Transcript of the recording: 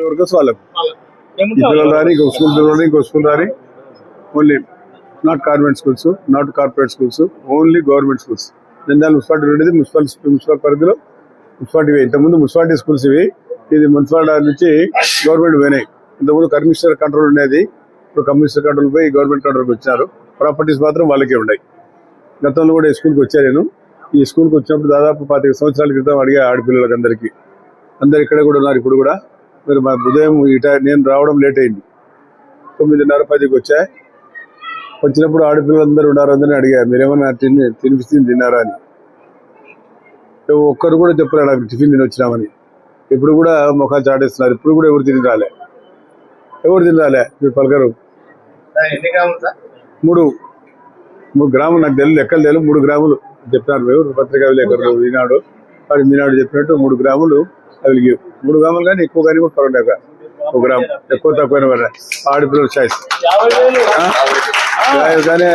Workers వాళ్ళకు ఈ పిల్లలు రాని ఇంకో స్కూల్ పిల్లలు ఇంకో స్కూల్ రాని only not convent schools, not corporate schools, only government schools. Nandyal municipality ఉండేది మున్సిపల్ పరిధిలో మున్సిపాలిటీ. ఇంతకుముందు మున్సిపాలిటీ స్కూల్స్ ఇవి, ఇది మున్సిపాలిటీ నుంచి గవర్నమెంట్ పోయినాయి. ఇంతకుముందు కమిషనర్ కంట్రోల్ ఉండేది, ఇప్పుడు కమిషనర్ కంట్రోల్ పోయి గవర్నమెంట్ కంట్రోల్కి వచ్చారు. ప్రాపర్టీస్ మాత్రం వాళ్ళకే ఉన్నాయి. గతంలో కూడా ఈ స్కూల్కి వచ్చాను నేను. ఈ స్కూల్కి వచ్చినప్పుడు దాదాపు 25 సంవత్సరాల క్రితం అడిగా ఆడపిల్లలకి అందరు ఇక్కడ కూడా ఉన్నారు. ఇప్పుడు కూడా మీరు మా ఉదయం నేను రావడం లేట్ అయింది, 9:30, 10కి వచ్చా. వచ్చినప్పుడు ఆడపిల్లలందరూ ఉన్నారు, అందరినీ అడిగా మీరేమన్నా తినిపిస్తుంది తిన్నారా అని. ఒక్కరు కూడా చెప్పలేదు నాకు టిఫిన్ తిని వచ్చినామని. ఇప్పుడు కూడా ముఖాలు చాటేస్తున్నారు. ఇప్పుడు కూడా ఎవరు తిని రాలే మీరు పలకరు. 3 గ్రాములు నాకు తెలియదు, లెక్కలు తెలియదు. 3 గ్రాములు చెప్పినారు ఎవరు పత్రికా విలేకరులు ఈనాడు. వాడు ఈనాడు చెప్పినట్టు 3 గ్రాములు అవి 3 గ్రాములు కానీ ఎక్కువ కానీ కూడా పర్వాలేక 1 గ్రాము ఎక్కువ తక్కువ ఆడపిల్లల చాయిస్ కానీ